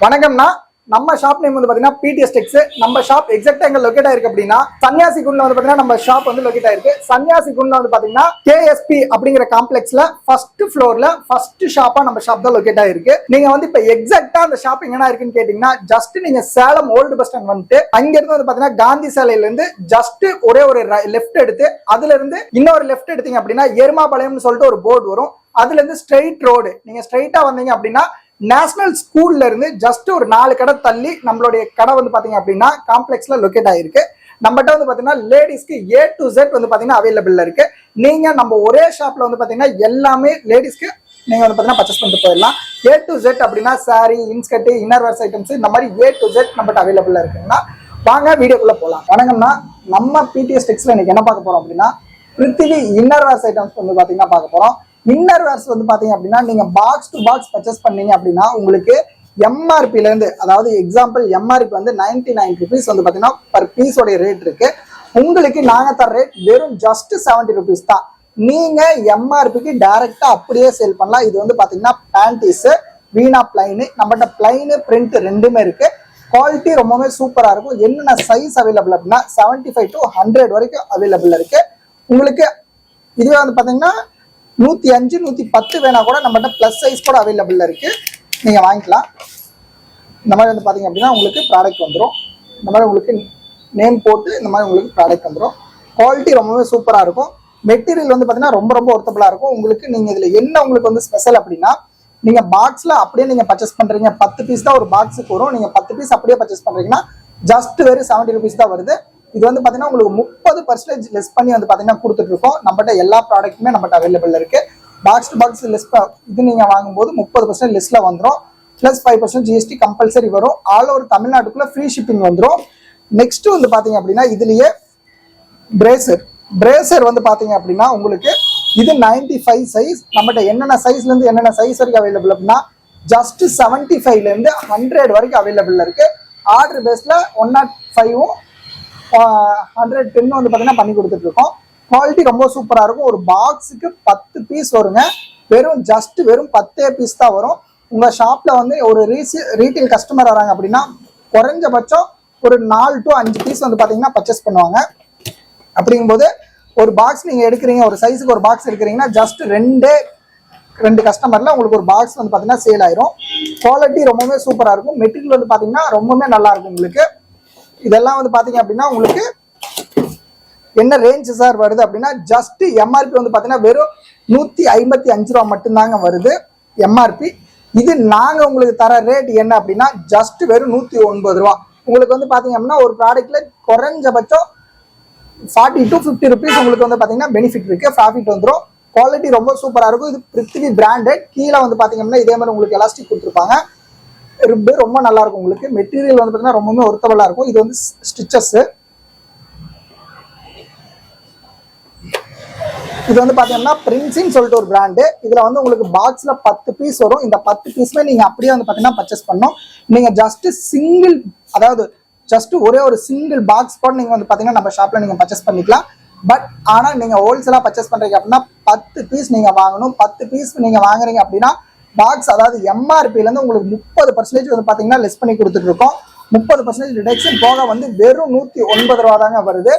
வணக்கம்னா நம்ம shop name வந்து பாத்தீங்கன்னா பிடிஎஸ் டெக்ஸ். நம்ம ஷாப் எக்ஸாக்ட்டா எங்க லொகேட் ஆயிருக்கு அப்படின்னா சன்னியாசி குண்ட்ல வந்து பாத்தீங்கன்னா நம்ம ஷாப் வந்து லொகேட் ஆயிருக்கு. சன்னியாசி குண்ட்ல வந்து பாத்தீங்கன்னா கேஎஸ்பி அப்படிங்கிற காம்ப்ளெக்ஸ்ல ஃபர்ஸ்ட் ஃப்ளோர்ல ஃபர்ஸ்ட் ஷாப்பா நம்ம ஷாப் தான் லொகேட் ஆயிருக்கு. நீங்க வந்து இப்ப எக்ஸாக்ட்டா அந்த ஷாப் எங்கனா இருக்குன்னு கேட்டீங்கன்னா ஜஸ்ட் நீங்க சேலம் ஓல்டு பஸ் ஸ்டாண்ட் வந்துட்டு அங்க இருந்து வந்து பாத்தீங்கன்னா காந்தி சாலையில இருந்து ஜஸ்ட் ஒரே ஒரு லெஃப்ட் எடுத்து அதுல இருந்து இன்னொரு லெஃப்ட் எடுத்தீங்க அப்படின்னா எருமாபாளையம்னு சொல்லிட்டு ஒரு போர்டு வரும். அதுல இருந்து ஸ்ட்ரெயிட் ரோடு நீங்க ஸ்ட்ரெயிட்டா வந்தீங்க அப்படின்னா நேஷனல் ஸ்கூல்ல இருந்து ஜஸ்ட் ஒரு 4 கடை தள்ளி நம்மளுடைய கடை வந்து பாத்தீங்க அப்படின்னா காம்ப்ளெக்ஸ்ல லொகேட் ஆயிருக்கு. நம்மகிட்ட வந்து பாத்தீங்கன்னா லேடிஸ்க்கு A to Z வந்து பாத்தீங்கன்னா அவைலபிள் இருக்கு. நீங்க நம்ம ஒரே ஷாப்ல வந்து பாத்தீங்கன்னா எல்லாமே லேடிஸ்க்கு நீங்க வந்து பாத்தீங்கன்னா பர்ச்சேஸ் பண்ணிட்டு போயிடலாம். A to Z அப்படின்னா sorry, inskirt, inner wears items இந்த மாதிரி A to Z நம்மகிட்ட அவைலபிள் இருக்குன்னா வாங்க வீடியோக்குள்ள போலாம். வணக்கம்னா நம்ம பிடிஎஸ் டெக்ஸ்ல இன்னைக்கு என்ன பார்க்க போறோம் அப்படின்னா பிருத்திவி இன்னர் வேர்ஸ் ஐட்டம்ஸ் வந்து பாத்தீங்கன்னா பார்க்க போறோம். இன்னர் வேர்ஸ் வந்து பாத்தீங்க அப்படின்னா நீங்க பாக்ஸ் டு பாக்ஸ் பர்ச்சேஸ் பண்ணீங்க அப்படின்னா உங்களுக்கு எம்ஆர்பில இருந்து, அதாவது எக்ஸாம்பிள் எம்ஆர்பி வந்து 99 rupees வந்து பாத்தீங்கன்னா பர் பீஸ் உடைய ரேட் இருக்கு. உங்களுக்கு நாங்க தர ரேட் வெறும் ஜஸ்ட் 70 rupees தான். நீங்க எம்ஆர்பிக்கு டைரக்டா அப்படியே சேல் பண்ணலாம். இது வந்து பாத்தீங்கன்னா பேண்டீஸ் வீணா பிளைன், நம்மகிட்ட பிளைன் பிரிண்ட் ரெண்டுமே இருக்கு. குவாலிட்டி ரொம்பவே சூப்பரா இருக்கும். என்னென்ன சைஸ் அவைலபிள் அப்படின்னா 75 to 100 வரைக்கும் அவைலபிள் இருக்கு. உங்களுக்கு இதுவே வந்து பாத்தீங்கன்னா 105, 110 வேணா கூட நம்மகிட்ட பிளஸ் சைஸ் கூட அவைலபிள் இருக்கு. நீங்க வாங்கிக்கலாம். இந்த மாதிரி வந்து பாத்தீங்க அப்படின்னா உங்களுக்கு ப்ராடக்ட் வந்துடும். இந்த மாதிரி உங்களுக்கு நேம் போட்டு இந்த மாதிரி உங்களுக்கு ப்ராடக்ட் வந்துடும். குவாலிட்டி ரொம்பவே சூப்பரா இருக்கும். மெட்டீரியல் வந்து பாத்தீங்கன்னா ரொம்ப ஒர்த்தபிளா இருக்கும். உங்களுக்கு நீங்க இதுல என்ன உங்களுக்கு வந்து ஸ்பெஷல் அப்படின்னா நீங்க பாக்ஸ்ல அப்படியே நீங்க பர்ச்சேஸ் பண்றீங்க, 10 பீஸ் தான் ஒரு பாக்ஸுக்கு வரும். நீங்க 10 பீஸ் அப்படியே பர்ச்சேஸ் பண்றீங்கன்னா ஜஸ்ட் வெறும் 70 rupees தான் வருது. இது வந்து பாத்தீங்கன்னா உங்களுக்கு 30% லெஸ் பண்ணி வந்து பாத்தீங்கன்னா கொடுத்துட்டு இருக்கோம். நம்மகிட்ட எல்லா ப்ராடக்ட்டுமே நம்மகிட்ட அவைலபிள் இருக்கு. பாக்ஸ் டு பாக்ஸ் லெஸ் இது நீங்க வாங்கும்போது 30% லெஸ்ல வந்துடும். பிளஸ் 5% GST கம்பல்சரி வரும். ஆல் ஓவர் தமிழ்நாட்டுக்குள்ள ஃப்ரீ ஷிப்பிங் வந்துடும். நெக்ஸ்ட் வந்து பாத்தீங்க அப்படின்னா இதுலயே பிரேசர் வந்து பாத்தீங்க அப்படின்னா உங்களுக்கு இது 95 சைஸ். நம்மகிட்ட என்னென்ன சைஸ்ல இருந்து என்னென்ன சைஸ் வரைக்கும் அவைலபிள் அப்படின்னா ஜஸ்ட் 75ல இருந்து 100 வரைக்கும் அவைலபிள் இருக்கு. ஆர்டர் பேஸ்ல 105 110 வந்து பாத்தீங்கன்னா பண்ணி கொடுத்துட்டு இருக்கோம். குவாலிட்டி ரொம்ப சூப்பரா இருக்கும். ஒரு பாக்ஸுக்கு 10 பீஸ் வருங்க. வெறும் 10 பீஸ் தான் வரும். உங்க ஷாப்ல வந்து ஒரு ரீட்டைல் கஸ்டமர் வராங்க அப்படின்னா குறைஞ்சபட்சம் ஒரு 4 to 5 பீஸ் வந்து பாத்தீங்கன்னா பர்ச்சேஸ் பண்ணுவாங்க. அப்படிங்கும்போது ஒரு பாக்ஸ் நீங்க எடுக்கிறீங்க, ஒரு சைஸுக்கு ஒரு பாக்ஸ் எடுக்கிறீங்கன்னா ஜஸ்ட் 2 கஸ்டமர்ல உங்களுக்கு ஒரு பாக்ஸ் வந்து பாத்தீங்கன்னா சேல் ஆயிரும். குவாலிட்டி ரொம்பவே சூப்பரா இருக்கும். மெட்டீரியல் வந்து பாத்தீங்கன்னா ரொம்பவே நல்லா இருக்கும். உங்களுக்கு இதெல்லாம் வந்து பாத்தீங்க அப்படின்னா உங்களுக்கு என்ன ரேஞ்ச் சார் வருது அப்படின்னா ஜஸ்ட் எம்ஆர்பி வந்து பாத்தீங்கன்னா வெறும் 155 ரூபா மட்டும்தாங்க வருது எம்ஆர்பி. இது நாங்க உங்களுக்கு தர ரேட் என்ன அப்படின்னா ஜஸ்ட் வெறும் 109 ரூபா. உங்களுக்கு வந்து பாத்தீங்க அப்படின்னா ஒரு ப்ராடக்ட்ல குறைஞ்சபட்சம் 40 to 50 rupees உங்களுக்கு வந்து பாத்தீங்கன்னா பெனிஃபிட் இருக்கு, ப்ராஃபிட் வந்துடும். குவாலிட்டி ரொம்ப சூப்பரா இருக்கும். இது பிருத்திவி பிராண்டட். கீழே வந்து பாத்தீங்க அப்படின்னா இதே மாதிரி உங்களுக்கு எலாஸ்டிக் கொடுத்துருப்பாங்க. ரொம்ப நல்லா இருக்கும். உங்களுக்கு மெட்டீரியல் வந்து பாத்தீங்கன்னா ரொம்பவே ஒர்த்தபிளா இருக்கும். இது வந்து ஸ்டிச்சஸ். இது வந்து பாத்தீங்கன்னா பிரின்ஸ்னு சொல்லிட்டு ஒரு பிராண்டு. இதுல வந்து உங்களுக்கு பாக்ஸ்ல 10 பீஸ் வரும். இந்த 10 பீஸ்மே நீங்க அப்படியே வந்து பாத்தீங்கன்னா பர்ச்சேஸ் பண்ணணும். நீங்க ஜஸ்ட் ஒரே ஒரு சிங்கிள் பாக்ஸ் கூட நீங்க வந்து பாத்தீங்கன்னா நம்ம ஷாப்ல நீங்க பர்ச்சேஸ் பண்ணிக்கலாம். பட் ஆனா நீங்க ஹோல்சேலா பர்ச்சேஸ் பண்றீங்க அப்படின்னா 10 பீஸ் நீங்க வாங்கணும். 10 பீஸ் நீங்க வாங்குறீங்க அப்படின்னா பாக்ஸ், அதாவது எம்ஆர்பில இருந்து உங்களுக்கு 30% வந்து பாத்தீங்கன்னா லெஸ் பண்ணி கொடுத்துட்டு இருக்கோம். 30% ரிடக்ஷன் போக வந்து வெறும் 109 ரூபா தாங்க வருது.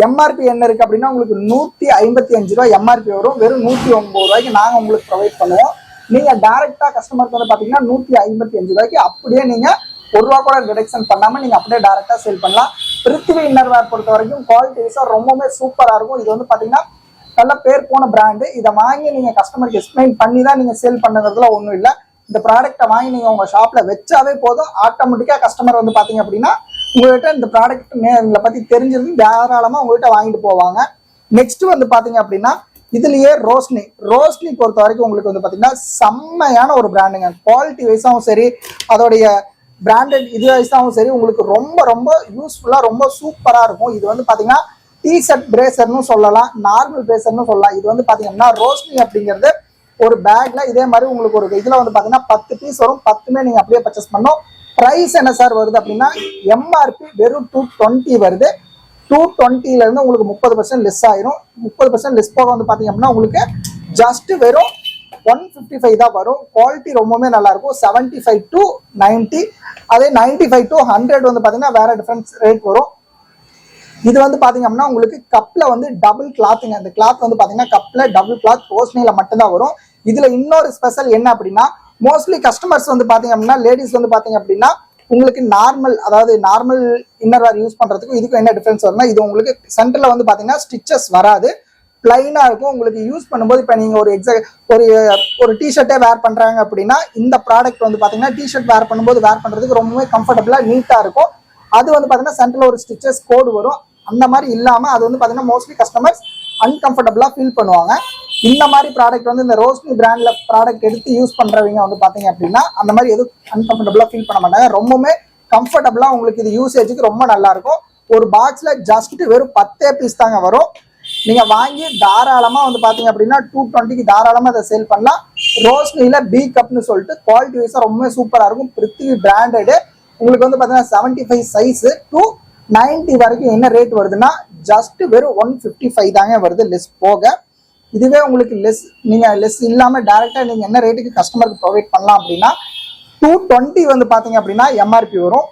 எம்ஆர்பி என்ன இருக்கு அப்படின்னா உங்களுக்கு 155 ரூபா எம்ஆர்பி வரும். வெறும் 109 ரூபாய்க்கு நாங்க உங்களுக்கு ப்ரொவைட் பண்ணுவோம். நீங்க டைரக்டா கஸ்டமருக்கு வந்து பாத்தீங்கன்னா 155 ரூபாய்க்கு அப்படியே நீங்க 1 ரூபா கூட ரிடக்ஷன் பண்ணாம நீங்க அப்படியே டைரக்டா சேல் பண்ணலாம். பிருத்திவி இன்னர்வேர் பொறுத்த வரைக்கும் குவாலிட்டி வைஸா ரொம்பவே சூப்பரா இருக்கும். இது வந்து பாத்தீங்கன்னா நல்ல பேர் போன பிராண்டு. இதை வாங்கி நீங்க கஸ்டமருக்கு எக்ஸ்பிளைன் பண்ணி தான் நீங்க சேல் பண்ணுறதுல ஒன்றும் இல்லை. இந்த ப்ராடக்ட்டை வாங்கி நீங்க உங்க ஷாப்ல வச்சாவே போதும். ஆட்டோமேட்டிக்கா கஸ்டமர் வந்து பாத்தீங்க அப்படின்னா உங்ககிட்ட இந்த ப்ராடக்ட் இதை பத்தி தெரிஞ்சிருந்து தாராளமா உங்ககிட்ட வாங்கிட்டு போவாங்க. நெக்ஸ்ட் வந்து பாத்தீங்க அப்படின்னா இதுலயே ரோஸ்னி பொறுத்த வரைக்கும் உங்களுக்கு வந்து பாத்தீங்கன்னா செம்மையான ஒரு பிராண்டுங்க. குவாலிட்டி வைஸாவும் சரி, அதோடைய பிராண்டட் இது வைஸாவும் சரி, உங்களுக்கு ரொம்ப யூஸ்ஃபுல்லா ரொம்ப சூப்பரா இருக்கும். இது வந்து பாத்தீங்கன்னா டிஷர்ட் பிரேசர்னு சொல்லலாம், நார்மல் பிரேசர்னு சொல்லலாம். இது வந்து பாத்தீங்கன்னா ரோஸ்னி அப்படிங்கிறது ஒரு பேக்ல இதே மாதிரி உங்களுக்கு ஒரு இதுல வந்து பாத்தீங்கன்னா 10 பீஸ் வரும். 10மே நீங்க அப்படியே பர்ச்சேஸ் பண்ணணும். பிரைஸ் என்ன சார் வருது அப்படின்னா எம்ஆர்பி வெறும் 220 வருது. 220ல இருந்து உங்களுக்கு 30% லெஸ் ஆயிரும். 30% லெஸ் போக வந்து பாத்தீங்க அப்படின்னா உங்களுக்கு ஜஸ்ட் வெறும் 155 தான் வரும். குவாலிட்டி ரொம்பவே நல்லா இருக்கும். 75 to 90, அதே 95 to 100 வந்து பாத்தீங்கன்னா வேற டிஃபரன்ஸ் ரேட் வரும். இது வந்து பாத்தீங்க அப்படின்னா உங்களுக்கு கப்ல வந்து டபுள் கிளாத்துங்க. இந்த கிளாத் வந்து பாத்தீங்கன்னா கப்ல டபுள் கிளாத் ரோஸ்னில மட்டும்தான் வரும். இதுல இன்னொரு ஸ்பெஷல் என்ன அப்படின்னா, மோஸ்ட்லி கஸ்டமர்ஸ் வந்து பாத்தீங்க அப்படின்னா லேடிஸ் வந்து பாத்தீங்க அப்படின்னா உங்களுக்கு நார்மல், அதாவது நார்மல் இன்னர் வேர் யூஸ் பண்றதுக்கும் இதுக்கும் என்ன டிஃபரன்ஸ் வரும்னா, இது உங்களுக்கு சென்டர்ல வந்து பாத்தீங்கன்னா ஸ்டிச்சஸ் வராது, பிளைனா இருக்கும். உங்களுக்கு யூஸ் பண்ணும்போது இப்போ நீங்க ஒரு டிஷர்ட்டே வேர் பண்றாங்க அப்படின்னா இந்த ப்ராடக்ட் வந்து பாத்தீங்கன்னா டிஷர்ட் வேர் பண்ணும்போது வேர் பண்றதுக்கு ரொம்பவே கம்ஃபர்டபுளா நீட்டா இருக்கும். அது வந்து பாத்தீங்கன்னா சென்டர்ல ஒரு ஸ்டிச்சஸ் கோடு வரும். அந்த மாதிரி இல்லாம அது வந்து பாத்தீங்கன்னா மோஸ்ட்லி கஸ்டமர்ஸ் அன்கம்ஃபர்டபுளா ஃபீல் பண்ணுவாங்க. இந்த மாதிரி ப்ராடக்ட் வந்து இந்த ரோஸ்னி பிராண்ட்ல ப்ராடக்ட் எடுத்து யூஸ் பண்றவங்க வந்து பாத்தீங்க அப்படின்னா அந்த மாதிரி எதுவும் அன்கம்ஃபர்டபுளா ஃபீல் பண்ண மாட்டாங்க. ரொம்பவே கம்ஃபர்டபுளா உங்களுக்கு இது யூசேஜுக்கு ரொம்ப நல்லா இருக்கும். ஒரு பாக்ஸ்ல ஜஸ்ட் வெறும் 10 பீஸ் தாங்க வரும். நீங்க வாங்கி தாராளமா வந்து பாத்தீங்க அப்படின்னா 220க்கு தாராளமா அதை சேல் பண்ணலாம். ரோஸ்னில பி கப்னு சொல்லிட்டு குவாலிட்டி வைஸா ரொம்ப சூப்பரா இருக்கும். பிருத்திவி பிராண்டடு. உங்களுக்கு வந்து பாத்தீங்கன்னா 75 சைஸ் to 90 வரைக்கும் என்ன ரேட் வருதுன்னா ஜஸ்ட் வெறும் 155 தாங்க வருது லெஸ் போக. இதுவே உங்களுக்கு லெஸ் இல்லாம டைரக்டா நீங்க என்ன ரேட்டுக்கு கஸ்டமருக்கு ப்ரொவைட் பண்ணலாம் அப்படின்னா 220 வந்து பாத்தீங்க அப்படின்னா எம்ஆர்பி வரும்.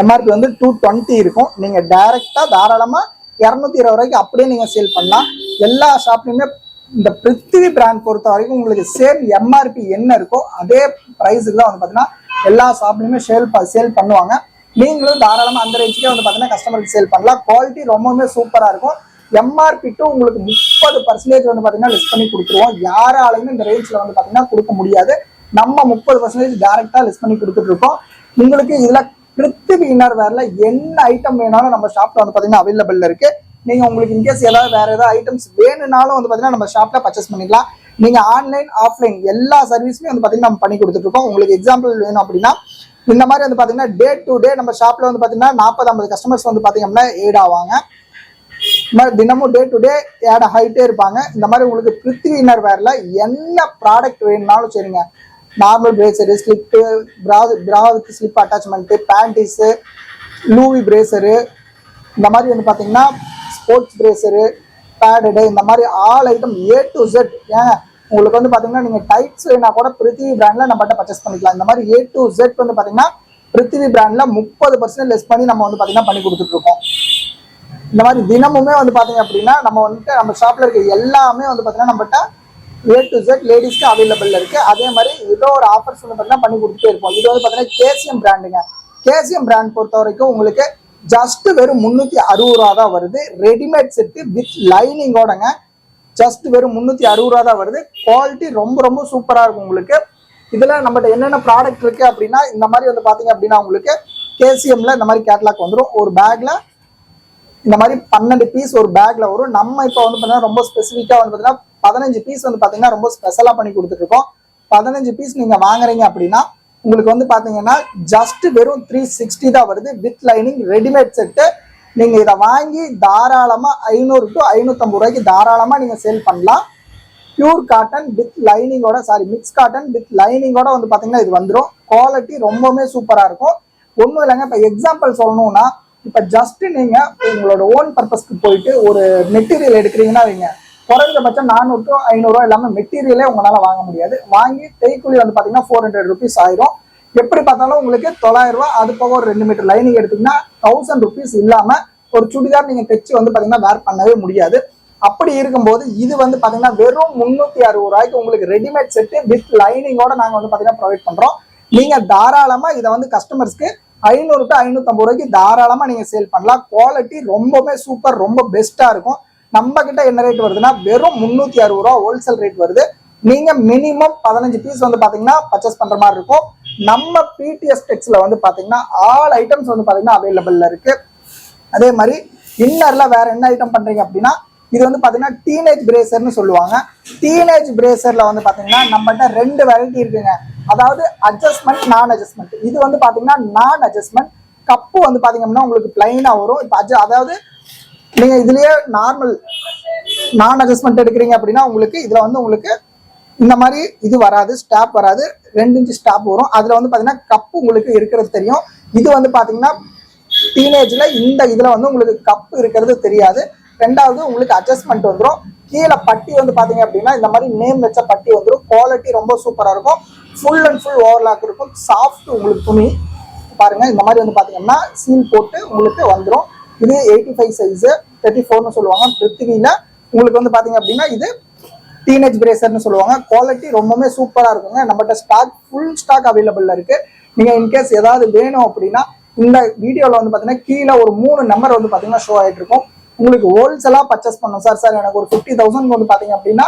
எம்ஆர்பி வந்து 220 இருக்கும். நீங்க டைரக்டா தாராளமா 220 ரூபாய்க்கு அப்படியே நீங்க சேல் பண்ணலாம். எல்லா ஷாப்லயுமே இந்த பிருத்திவி பிராண்ட் பொறுத்த வரைக்கும் உங்களுக்கு சேம் எம்ஆர்பி என்ன இருக்கோ அதே பிரைஸுக்கு தான் வந்து பாத்தீங்கன்னா எல்லா ஷாப்லயுமே சேல் பண்ணுவாங்க. நீங்களும் தாராளமா அந்த ரேஞ்சுக்கே வந்து பாத்தீங்கன்னா கஸ்டமருக்கு சேல் பண்ணலாம். குவாலிட்டி ரொம்பவுமே சூப்பரா இருக்கும். எம்ஆர்பி டு உங்களுக்கு 30% வந்து பாத்தீங்கன்னா லெஸ் பண்ணி கொடுத்துருவோம். யாராலையுமே இந்த ரேஞ்ச்ல வந்து பாத்தீங்கன்னா கொடுக்க முடியாது. நம்ம 30% டைரக்டா லெஸ் பண்ணி கொடுத்துட்டு இருக்கோம். உங்களுக்கு இதுல பிருத்திவி இன்னர் வேர்ல என்ன ஐட்டம் வேணாலும் நம்ம ஷாப்ல வந்து பாத்தீங்கன்னா அவைலபிள் இருக்கு. நீங்க உங்களுக்கு இன்கேஸ் ஏதாவது வேற ஏதாவது ஐட்டம்ஸ் வேணும்னாலும் வந்து பாத்தீங்கன்னா நம்ம ஷாப்ல பர்ச்சேஸ் பண்ணிக்கலாம். நீங்க ஆன்லைன் ஆஃப்லைன் எல்லா சர்வீஸுமே வந்து பாத்தீங்கன்னா நம்ம பண்ணி கொடுத்துட்டு இருக்கோம். உங்களுக்கு எக்ஸாம்பிள் வேணும் அப்படின்னா இந்த மாதிரி வந்து பாத்தீங்கன்னா டே டு டே நம்ம ஷாப்ல வந்து பாத்தீங்கன்னா 40-50 கஸ்டமர்ஸ் வந்து பாத்தீங்க அப்படின்னா ஏட் ஆவாங்க. இந்த மாதிரி தினமும் டே டு டே ஆட் ஆகிட்டே இருப்பாங்க. இந்த மாதிரி உங்களுக்கு பிருத்திவி இன்னர் வேர்ல என்ன ப்ராடக்ட் வேணும்னாலும் சரிங்க. நார்மல் பிரேசரு, ஸ்லிப்பு, பிராவுக்கு ஸ்லிப் அட்டாச்மெண்ட்டு, பேண்டிஸு, லூவி பிரேசரு, இந்த மாதிரி வந்து பார்த்தீங்கன்னா ஸ்போர்ட்ஸ் பிரேசரு, பேடடு, இந்த மாதிரி all item A to Z. ஏங்க உங்களுக்கு வந்து பார்த்தீங்கன்னா நீங்கள் டைட்ஸ் வேணா கூட பிருத்திவி பிராண்டில் நம்மகிட்ட பர்ச்சேஸ் பண்ணிக்கலாம். இந்த மாதிரி A to Z வந்து பார்த்தீங்கன்னா பிருத்திவி பிராண்டில் 30% லெஸ் பண்ணி நம்ம வந்து பார்த்தீங்கன்னா பண்ணி கொடுத்துட்ருக்கோம். இந்த மாதிரி தினமுமே வந்து பார்த்தீங்க அப்படின்னா நம்ம ஷாப்பில் இருக்க எல்லாமே வந்து பார்த்தீங்கன்னா நம்மகிட்ட A to Z லேடிஸ்க்கு அவைலபிள் இருக்கு. அதே மாதிரி ஏதோ ஒரு ஆஃபர்ஸ் வந்து பார்த்தீங்கன்னா பண்ணி கொடுத்துட்டே இருப்போம். இது வந்து பார்த்தீங்கன்னா கேசிஎம் பிராண்டுங்க. கேசிஎம் பிராண்ட் பொறுத்த வரைக்கும் உங்களுக்கு ஜஸ்ட் வெறும் 360 ரூபா தான் வருது. ரெடிமேட் செட்டு வித் லைனிங்கோடங்க. ஜஸ்ட் வெறும் 360 ரூபா தான் வருது. குவாலிட்டி ரொம்ப சூப்பரா இருக்கும். உங்களுக்கு இதுல நம்மகிட்ட என்னென்ன ப்ராடக்ட் இருக்கு அப்படின்னா இந்த மாதிரி வந்து பாத்தீங்க அப்படின்னா உங்களுக்கு கேசிஎம்ல இந்த மாதிரி கேட்லாக் வந்துடும். ஒரு பேக்ல இந்த மாதிரி 12 பீஸ் ஒரு பேக்ல வரும். நம்ம இப்போ வந்து பார்த்தீங்கன்னா ரொம்ப ஸ்பெசிஃபிக்கா வந்து பார்த்தீங்கன்னா 15 பீஸ் வந்து பார்த்தீங்கன்னா ரொம்ப ஸ்பெஷலா பண்ணி கொடுத்துட்டு இருக்கோம். 15 பீஸ் நீங்க வாங்குறீங்க அப்படின்னா உங்களுக்கு வந்து பாத்தீங்கன்னா ஜஸ்ட் வெறும் 360 தான் வருது வித் லைனிங் ரெடிமேட் செட்டு. நீங்க இதை வாங்கி தாராளமா 500 to 550 ரூபாய்க்கு தாராளமா நீங்க சேல் பண்ணலாம். பியூர் காட்டன் வித் லைனிங்கோட, மிக்ஸ் காட்டன் வித் லைனிங்கோட வந்து பாத்தீங்கன்னா இது வந்துடும். குவாலிட்டி ரொம்பவுமே சூப்பரா இருக்கும். ஒன்றும் இல்லைங்க, இப்போ எக்ஸாம்பிள் சொல்லணும்னா இப்போ ஜஸ்ட் நீங்க உங்களோட ஓன் பர்பஸ்க்கு போயிட்டு ஒரு மெட்டீரியல் எடுக்கிறீங்கன்னா வைங்க, குறைஞ்சபட்சம் 400 to 500 ரூபா இல்லாமல் மெட்டீரியலே உங்களால வாங்க முடியாது. வாங்கி தேய்க்கூலி வந்து பாத்தீங்கன்னா 400 rupees ஆயிரும். எப்படி பார்த்தாலும் உங்களுக்கு 900 ரூபா. அது போக ஒரு 2 மீட்டர் லைனிங் எடுத்தீங்கன்னா 1000 rupees இல்லாம ஒரு சுடிதார் நீங்க தைச்சு வந்து பாத்தீங்கன்னா வேர் பண்ணவே முடியாது. அப்படி இருக்கும்போது இது வந்து பாத்தீங்கன்னா வெறும் 360 ரூபாய்க்கு உங்களுக்கு ரெடிமேட் செட்டு வித் லைனிங்கோட நாங்க வந்து பாத்தீங்கன்னா ப்ரொவைட் பண்றோம். நீங்க தாராளமா இதை வந்து கஸ்டமர்ஸ்க்கு 500 to 550 ரூபாய்க்கு தாராளமா நீங்க சேல் பண்ணலாம். குவாலிட்டி ரொம்பவே சூப்பர், ரொம்ப பெஸ்டா இருக்கும். நம்ம கிட்ட என்ன ரேட் வருதுன்னா வெறும் 360 ரூபா ஹோல்சேல் ரேட் வருது. நீங்க மினிமம் 15 பீஸ் வந்து பாத்தீங்கன்னா பர்ச்சேஸ் பண்ற மாதிரி இருக்கும். நம்ம பிடிஎஸ் டெக்ஸ்ல வந்து பாத்தீங்கன்னா ஆல் ஐட்டம்ஸ் வந்து பாத்தீங்கன்னா அவைலபிள்ல இருக்கு. அதே மாதிரி இன்னர்ல வேற என்ன ஐட்டம் பண்றீங்க அப்படின்னா இது வந்து பாத்தீங்கன்னா டீனேஜ் பிரேசர்னு சொல்லுவாங்க. டீனேஜ் பிரேசர்ல வந்து பாத்தீங்கன்னா நம்மகிட்ட 2 வெரைட்டி இருக்குங்க. அதாவது அட்ஜஸ்ட்மெண்ட், நான் அட்ஜஸ்ட்மெண்ட். இது வந்து பாத்தீங்கன்னா நான் அட்ஜஸ்ட்மெண்ட். கப்பு வந்து பாத்தீங்கன்னா உங்களுக்கு பிளைனா வரும். இப்போ அதாவது நீங்க இதுலயே நார்மல் நான் அட்ஜஸ்ட்மெண்ட் எடுக்கிறீங்க அப்படின்னா உங்களுக்கு இதுல வந்து உங்களுக்கு இந்த மாதிரி இது வராது, ஸ்டாப் வராது, 2 இன்ச் ஸ்டாப் வரும். அதுல வந்து பாத்தீங்கன்னா கப்பு உங்களுக்கு இருக்கிறது தெரியும். இது வந்து பாத்தீங்கன்னா டீனேஜ்ல இந்த இதுல வந்து உங்களுக்கு கப்பு இருக்கிறது தெரியாது. ரெண்டாவது உங்களுக்கு அட்ஜஸ்ட்மெண்ட் வந்துடும். கீழே பட்டி வந்து பாத்தீங்க அப்படின்னா இந்த மாதிரி நேம் வச்ச பட்டி வந்துடும். குவாலிட்டி ரொம்ப சூப்பரா இருக்கும். ஃபுல் அண்ட் ஃபுல் ஓவர்லாக் இருக்கும். சாஃப்ட் உங்களுக்கு துணி பாருங்க. இந்த மாதிரி வந்து பாத்தீங்கன்னா சீல் போட்டு உங்களுக்கு வந்துடும். இது 85 சைஸ் 34ன்னு சொல்லுவாங்க. பிருத்திவில உங்களுக்கு வந்து பாத்தீங்க அப்படின்னா இது டீனேஜ் பிரேசர்னு சொல்லுவாங்க. குவாலிட்டி ரொம்பவே சூப்பரா இருக்குங்க. நம்மகிட்ட ஸ்டாக் ஃபுல் ஸ்டாக் அவைலபிள்ல இருக்கு. நீங்க இன்கேஸ் ஏதாவது வேணும் அப்படின்னா இந்த வீடியோல வந்து பாத்தீங்கன்னா கீழே ஒரு 3 நம்பர் வந்து பாத்தீங்கன்னா ஷோ ஆயிட்டு இருக்கும். உங்களுக்கு ஹோல்சேலா பர்ச்சேஸ் பண்ணும் சார் எனக்கு ஒரு 50,000 வந்து பாத்தீங்க அப்படின்னா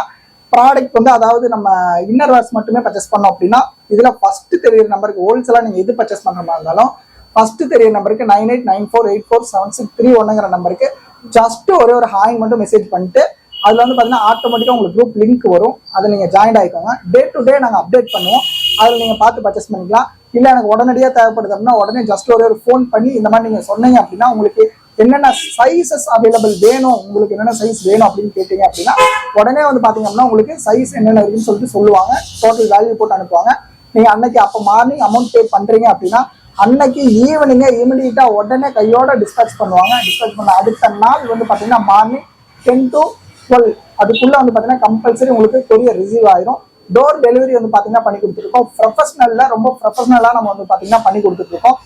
ப்ராடக்ட் வந்து அதாவது நம்ம இன்னர் வேர்ஸ் மட்டுமே பர்ச்சேஸ் பண்ணோம் அப்படின்னா இதுல ஃபர்ஸ்ட் தெரியுற நம்பருக்கு ஹோல்சேலா நீங்க எது பர்ச்சேஸ் பண்ற மாதிரி இருந்தாலும் ஃபர்ஸ்ட் தெரியுற நம்பருக்கு 9894847631ங்கிற நம்பருக்கு ஜஸ்ட் ஒரே ஒரு ஹாய் மட்டும் மெசேஜ் பண்ணிட்டு அதுல வந்து பாத்தீங்கன்னா ஆட்டோமேட்டிக்கா உங்களுக்கு குரூப் லிங்க் வரும். அதை நீங்க ஜாயின் ஆயிக்கோங்க. டே டு டே நாங்க அப்டேட் பண்ணுவோம். அதுல நீங்க பார்த்து பர்ச்சேஸ் பண்ணிக்கலாம். இல்ல எனக்கு உடனடியா தேவைப்படுது அப்படின்னா உடனே ஜஸ்ட் ஒரே ஒரு ஃபோன் பண்ணி இந்த மாதிரி நீங்க சொன்னீங்க அப்படின்னா உங்களுக்கு என்னென்ன சைஸஸ் அவைலபிள் வேணும், உங்களுக்கு என்னென்ன சைஸ் வேணும் அப்படின்னு கேட்டீங்க அப்படின்னா உடனே வந்து பாத்தீங்க அப்படின்னா உங்களுக்கு சைஸ் என்னென்ன இருக்குன்னு சொல்லிட்டு சொல்லுவாங்க. டோட்டல் வேல்யூ போட்டு அனுப்புவாங்க. நீங்க அன்னைக்கு அப்போ மார்னிங் அமௌண்ட் பே பண்றீங்க அப்படின்னா அன்னைக்கு ஈவினிங்கே இமிடியேட்டா உடனே கையோட டிஸ்பேச் பண்ணுவாங்க. டிஸ்பேச் பண்ண அடுத்த நாள் வந்து பாத்தீங்கன்னா மார்னிங் 10 to 12 அதுக்குள்ள வந்து பாத்தீங்கன்னா கம்பல்சரி உங்களுக்கு கொரியர் ரிசீவ் ஆயிரும். டோர் டெலிவரி வந்து பாத்தீங்கன்னா பண்ணி கொடுத்துருக்கோம். ப்ரொஃபஷனல்ல ரொம்ப ப்ரொஃபஷனலா நம்ம வந்து பாத்தீங்கன்னா பண்ணி கொடுத்துருக்கோம்.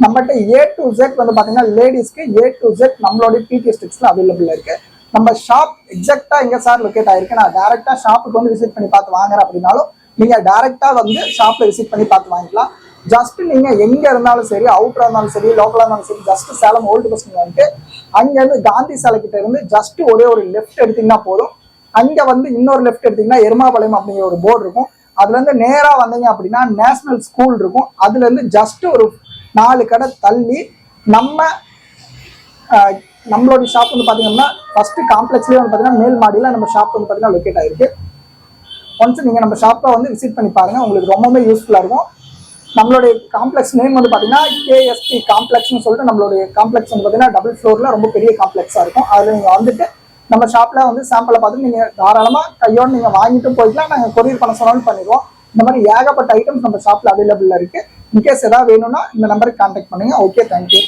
நம்மகிட்ட A to Z வந்து பாத்தீங்கன்னா லேடிஸ்க்கு A to Z நம்மளோட PTS Textiles அவைலபிள் இருக்கு. நம்ம ஷாப் எக்ஸாக்டா எங்க சார் லொகேட் ஆயிருக்கு, நான் டைரக்டா ஷாப்புக்கு வந்து விசிட் பண்ணி பார்த்து வாங்குறேன் அப்படின்னாலும் நீங்க டைரக்டா வந்து ஷாப்ல விசிட் பண்ணி பார்த்து வாங்கிக்கலாம். ஜஸ்ட் நீங்க எங்க இருந்தாலும் சரி, அவுட்டரா இருந்தாலும் சரி, லோக்கலா இருந்தாலும் சரி, ஜஸ்ட் சேலம் ஓல்டு பஸ் வந்துட்டு அங்க இருந்து காந்தி சாலை கிட்ட இருந்து ஜஸ்ட் ஒரே ஒரு லெஃப்ட் எடுத்தீங்கன்னா போதும். அங்க வந்து இன்னொரு லெஃப்ட் எடுத்தீங்கன்னா எருமாபாளையம் அப்படிங்கிற ஒரு போர்டு இருக்கும். அதுல இருந்து நேரா வந்தீங்க அப்படின்னா நேஷனல் ஸ்கூல் இருக்கும். அதுல இருந்து ஜஸ்ட் ஒரு 4 கடை தள்ளி நம்மளோட ஷாப் வந்து பாத்தீங்கன்னா ஃபர்ஸ்ட் காம்ப்ளெக்ஸ்லயே வந்து பாத்தீங்கன்னா மேல் மாடியில நம்ம ஷாப் வந்து பாத்தீங்கன்னா லொகேட் ஆயிருக்கு. ஒன்ஸ் நீங்க நம்ம ஷாப்பை வந்து விசிட் பண்ணி பாருங்க, உங்களுக்கு ரொம்பவே யூஸ்ஃபுல்லா இருக்கும். நம்மளுடைய காம்ப்ளெக்ஸ் நேம் வந்து பாத்தீங்கன்னா KSP காம்ப்ளெக்ஸ்னு சொல்லிட்டு நம்மளுடைய காம்ப்ளெக்ஸ் வந்து பாத்தீங்கன்னா டபுள் ஃப்ளோர்ல ரொம்ப பெரிய காம்ப்ளெக்ஸா இருக்கும். அதுல நீங்க வந்துட்டு நம்ம ஷாப்ல வந்து சாம்பிளை பார்த்து நீங்க தாராளமா கையோட நீங்க வாங்கிட்டு போய்க்கலாம். நாங்க கொரியர் பண்ண சொன்னாலும் பண்ணிடுவோம். இந்த மாதிரி ஏகப்பட்ட ஐட்டம்ஸ் நம்ம ஷாப்ல அவைலபிள்ல இருக்கு. இன்கேஸ் ஏதாவது வேணும்னா இந்த நம்பருக்கு கான்டாக்ட் பண்ணுங்க. Okay, thank you.